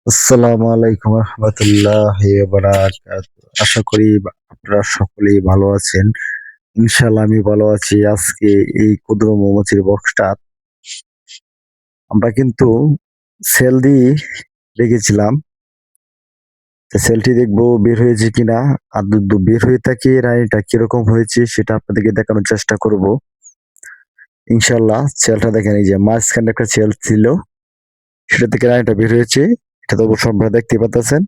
আসসালামু আলাইকুম রহমতুল্লাহি ওয়া বারাকাতুহু। আশা করি আপনারা সকলেই ভালো আছেন। ইনশাআল্লাহ আমি ভালো আছি। আজকে এই ক্ষুদ্র মৌমাছির বক্সটা আমরা কিন্তু সেল দিয়ে রেখেছিলাম। সেলটি দেখবো বের হয়েছে কিনা। আর যদি বের হয়ে থাকে রানীটা কিরকম হয়েছে সেটা আপনাদেরকে দেখানোর চেষ্টা করব। ইনশাআল্লাহ সেলটা দেখেন, এই যে মাঝখানে একটা সেল ছিল, সেটা থেকে রানীটা বের হয়েছে। এটা তো অবশ্যই আপনারা দেখতে পাচ্ছেন।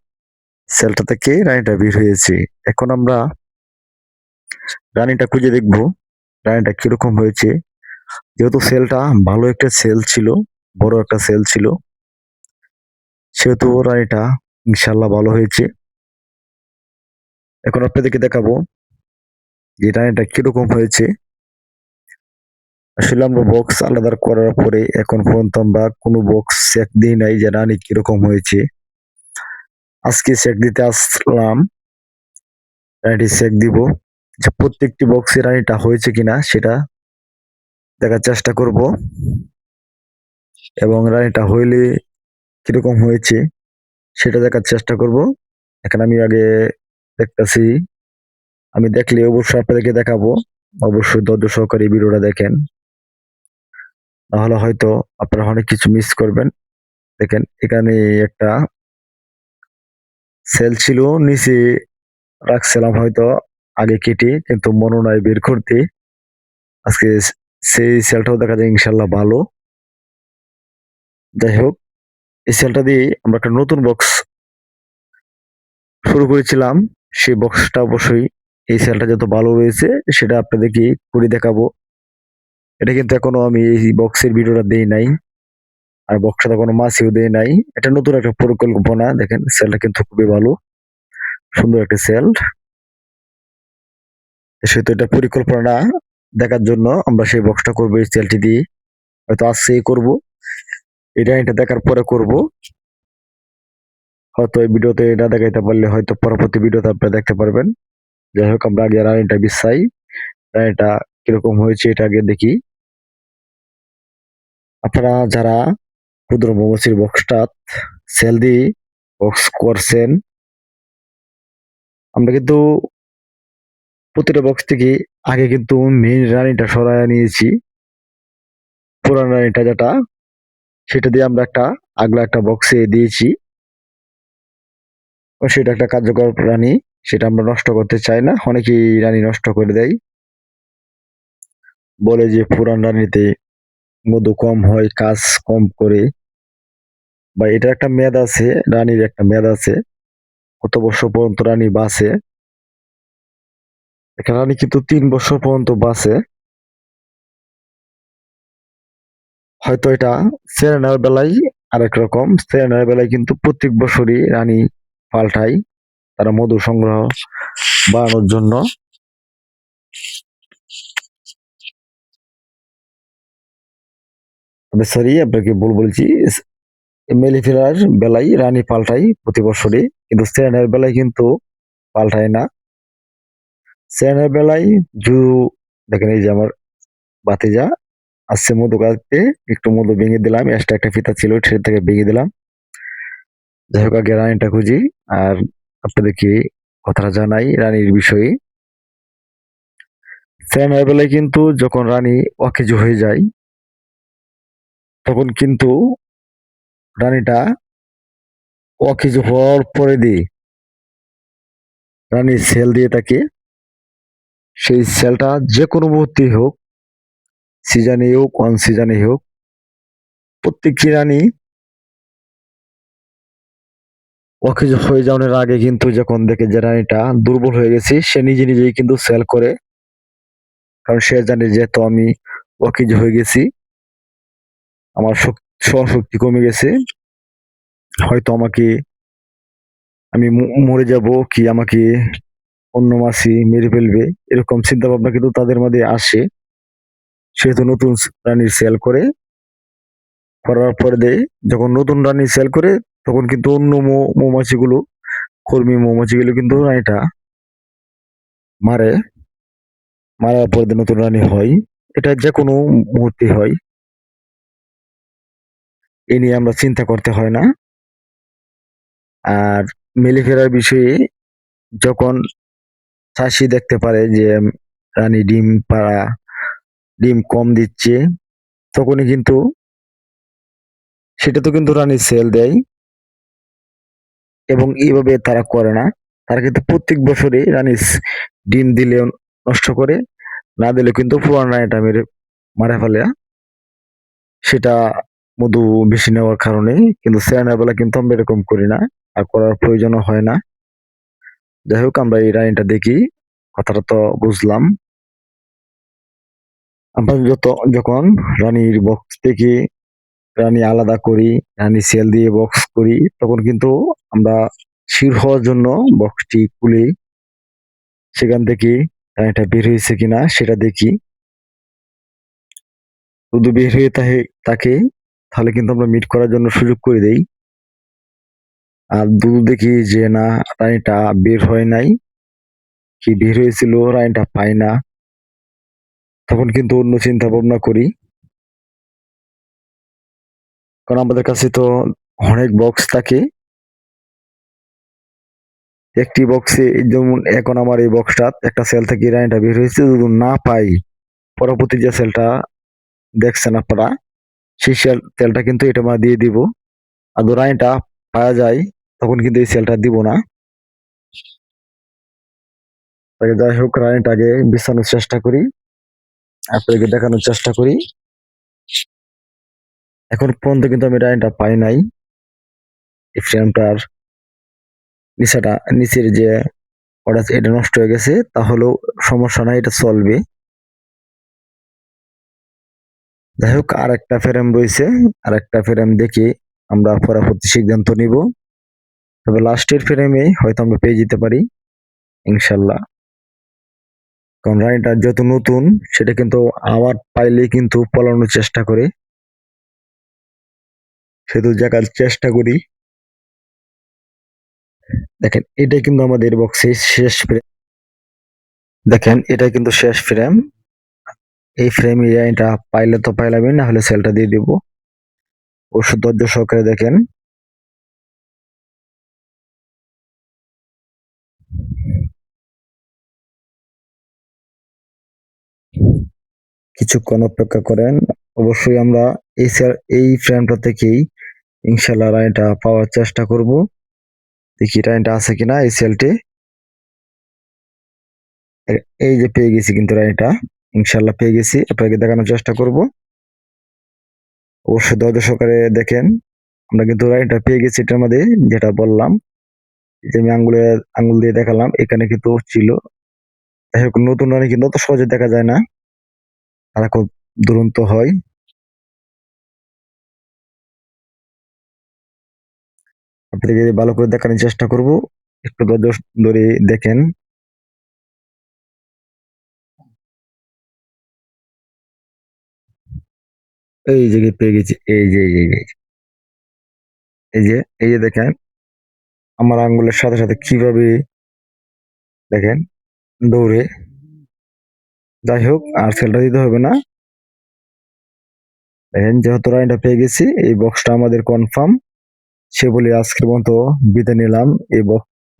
সেলটা থেকে রানীটা বের হয়েছে। এখন আমরা রানীটা খুঁজে দেখবো রানীটা কিরকম হয়েছে। যেহেতু সেলটা ভালো একটা সেল ছিল, বড় একটা সেল ছিল, সেহেতু রানীটা ইনশাল্লাহ ভালো হয়েছে। এখন আপনাদেরকে দেখাবো যে রানীটা কিরকম হয়েছে। আসলে আমরা বক্স আলাদা করার পরে এখন পর্যন্ত আমরা কোনো বক্স চেক দিই নাই যে রানী কিরকম হয়েছে। আজকে চেক দিতে আসলাম, রানীটি চেক দিব যে প্রত্যেকটি বক্সে রানীটা হয়েছে কিনা সেটা দেখার চেষ্টা করব, এবং রানীটা হইলে কিরকম হয়েছে সেটা দেখার চেষ্টা করব। এখন আমি আগে দেখতেছি, আমি দেখলে অবশ্যই আপনাদেরকে দেখাবো। অবশ্যই ধৈর্য সহকারে ভিডিওটা দেখেন, নাহলে হয়তো আপনারা অনেক কিছু মিস করবেন। দেখেন এখানে একটা সেল ছিল, নিচে রাখছিলাম হয়তো আগে কেটে, কিন্তু মনে নাই বের করতে। আজকে সেই সেলটাও দেখা যায় ইনশাল্লাহ ভালো। যাই হোক, এই সেলটা দিয়ে আমরা একটা নতুন বক্স শুরু করেছিলাম। সেই বক্সটা অবশ্যই এই সেলটা যত ভালো রয়েছে সেটা আপনাদেরকে করে দেখাবো। এটা কিন্তু এখনো আমি এই বক্সের ভিডিওটা দেই নাই, আর বক্সটা কোনো মাছিও দেয় নাই। এটা নতুন একটা পরিকল্পনা। দেখেন সেলটা কিন্তু খুবই ভালো, সুন্দর একটা সেল। সেহেতু এটা পরিকল্পনা দেখার জন্য আমরা সেই বক্সটা করবো এই সেলটি দিয়ে। হয়তো আজকেই করব, এটা দেখার পরে করব। হয়তো এই ভিডিওতে এটা দেখাইতে পারলে হয়তো পরবর্তী ভিডিওতে আপনারা দেখতে পারবেন। যাই হোক, আমরা আগে রানিটা বিছাই, রানিটা কিরকম হয়েছে এটা আগে দেখি। আপনারা যারা ক্ষুদ্র মৌমাছির বক্সটা সেল দিয়ে বক্স করছেন, আমরা কিন্তু প্রতিটা বক্স থেকে আগে কিন্তু মেইন রানীটা সরায় নিয়েছি। পুরান রানীটা যেটা, সেটা দিয়ে আমরা একটা আগলা একটা বক্সে দিয়েছি। সেটা একটা কার্যকর রানী, সেটা আমরা নষ্ট করতে চাই না। অনেকেই রানী নষ্ট করে দেয়, বলে যে পুরান রানীতে মধু কম হয়, কাজ কম করে, বা এটা একটা মেয়াদ আছে, রানীর একটা মেয়াদ আছে, কত বছর পর্যন্ত রানী বাঁচে। একটা রানী কিন্তু 3 বছর পর্যন্ত বাঁচে। হয়তো এটা সেরেনার বেলায় আরেক রকম। সেরেনার বেলায় কিন্তু প্রত্যেক বছরই রানী পাল্টায়, তারা মধু সংগ্রহ বাড়ানোর জন্য। তবে সরি, আপনাকে ভুল বলছি। মেলিফেরার বেলায় রানী পাল্টায় প্রতি বছরই, কিন্তু সেরেনার বেলায় কিন্তু পাল্টায় না। সেরেনার বেলায় জু, দেখেন এই যে আমার ভাতিজা আসছে মধু কাটতে, একটু মধু ভেঙে দিলাম, এক্সট্রা একটা ফিতা ছিল সেটা থেকে ভেঙে দিলাম। যাই হোক, আগে রানীটা খুঁজি আর আপনাদেরকে কথাটা জানাই রানীর বিষয়ে। সেরেনার বেলায় কিন্তু যখন রানী অকেজ হয়ে যায়, তখন কিন্তু রানীটা অকেজ হওয়ার পরে দিয়ে রানী সেল দিয়ে থাকে। সেই সেলটা যে কোনো মুহূর্তে হোক, সিজনে হোক অন সিজনে হোক, প্রত্যেকটি রানী অকেজ হয়ে যাওয়ার আগে কিন্তু যখন দেখে যে রানীটা দুর্বল হয়ে গেছে, সে নিজে নিজেই কিন্তু সেল করে। কারণ সে জানে যে তো আমি অকেজ হয়ে গেছি, আমার সহশক্তি কমে গেছে, হয়তো আমাকে আমি মরে যাব, কি আমাকে অন্য মাছি মেরে ফেলবে, এরকম চিন্তা ভাবনা কিন্তু তাদের মধ্যে আসে। সেহেতু নতুন রানীর সেল করে, করার পরে দেয় যখন নতুন রানী সেল করে, তখন কিন্তু অন্য মৌমাছিগুলো, কর্মী মৌমাছিগুলো কিন্তু রানীটা মারে। মারার পরে দিয়ে নতুন রানী হয়। এটা যে কোনো মুহূর্তে হয়, এ নিয়ে আমরা চিন্তা করতে হয় না। আর মেলে ফেরার বিষয়ে যখন চাষি দেখতে পারে যে রানী ডিম কম দিচ্ছে, তখনই কিন্তু সেটা তো কিন্তু রানী সেল দেয়। এবং এইভাবে তারা করে না, তারা কিন্তু প্রত্যেক বছরই রানী ডিম দিলে নষ্ট করে, না দিলে কিন্তু পুরান রানীটা মারা ফেলে। সেটা মধু বেশি নেওয়ার কারণে। কিন্তু সেরেনার বেলা কিন্তু আমরা এরকম করি না, আর করার প্রয়োজনও হয় না। যাই হোক, আমরা এই রানীটা দেখি, কথাটা তো বুঝলাম। আমরা যখন রানীর বক্স থেকে রানী আলাদা করি, রানী সেল দিয়ে বক্স করি, তখন কিন্তু আমরা শির হওয়ার জন্য বক্সটি খুলি, সেখান থেকে রানীটা বের হয়েছে কিনা সেটা দেখি। যদি বের হয়ে থাকে তাহলে কিন্তু আমরা মিট করার জন্য সুযোগ করে দেই। আর দুধ দেখি যে না, রানীটা বের হয় নাই, কি বের হয়েছিল রানীটা পাই না, তখন কিন্তু অন্য চিন্তা ভাবনা করি। কারণ আমাদের কাছে তো অনেক বক্স থাকে, একটি বক্সে যেমন এখন আমার এই বক্সটা একটা সেল থেকে রানীটা বের হয়েছে, যদি না পাই পরবর্তী যে সেলটা দেখছেন আপনারা, সেই সেলটা কিন্তু এটা আমরা দিয়ে দিব। আর যদি রানীটা পাওয়া যায় তখন কিন্তু এই সেলটা দিব না। যাই হোক, রানীটাকে বিছানোর চেষ্টা করি, আপনাদেরকে দেখানোর চেষ্টা করি। এখন পর্যন্ত কিন্তু আমি রানীটা পাই নাই। এই ফ্রেমটার নিচের যে ওটা এটা নষ্ট হয়ে গেছে, তাহলেও সমস্যা নাই, এটা চলবে। যাই হোক, আর একটা ফ্রেম রয়েছে, আর একটা ফ্রেম দেখে আমরা পরবর্তী সিদ্ধান্ত নিব। তবে লাস্টের ফ্রেমে হয়তো আমরা পেয়ে যেতে পারি ইনশাল্লাহ। কারণ রানীটা যত নতুন, সেটা কিন্তু আবার পাইলে কিন্তু পলানোর চেষ্টা করে, সেহেতু জায়গার চেষ্টা করি। দেখেন, এটা কিন্তু আমাদের বক্সের শেষ ফ্রেম। দেখেন, এটা কিন্তু শেষ ফ্রেম। এই ফ্রেমে এটা পাইলে তো পাইলামই, না হলে সেলটা দিয়ে দিব। অবশ্য ধৈর্য সহকারে দেখেন। কিছুক্ষণ অপেক্ষা করেন। অবশ্যই আমরা এই ফ্রেমটা থেকেই ইনশাল্লাহ রাইনটা পাওয়ার চেষ্টা করব। দেখি রাইনটা আছে কিনা এই সেলটি। এই যে পেয়ে গেছি কিন্তু রাইনটা, ইনশাল্লাহ পেয়ে গেছি, আপনাকে দেখানোর চেষ্টা করব। অবশ্যই ধৈর্য সহকারে দেখেন। আমরা কিন্তু রাইনটা পেয়ে গেছি, এটার মধ্যে যেটা বললাম, যে আমি আঙ্গুল দিয়ে দেখালাম, এখানে কিন্তু ছিল। যাই হোক, নতুন রানী কিন্তু অত সহজে দেখা যায় না, তারা খুব দুরন্ত হয়। আপনাকে ভালো করে দেখানোর চেষ্টা করব, একটু ধৈর্য ধরে দেখেন। এই জায়গায় পেয়ে গেছি, এই যে এই যে এই যে দেখেন, আমার আঙ্গুলের সাথে সাথে কিভাবে দেখেন দৌড়ে। যাই হোক, আর সেলটা দিতে হবে না। দেখেন, যেহেতু রানিটা পেয়ে গেছি, এই বক্সটা আমাদের কনফার্ম। সে বলে আজকের মতো বিদায় নিলাম এই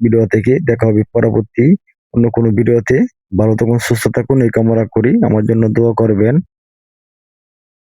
ভিডিও থেকে। দেখা হবে পরবর্তী অন্য কোনো ভিডিওতে। ভালো থাকুন, সুস্থ থাকুন, এই কামনা করি। আমার জন্য দোয়া করবেন।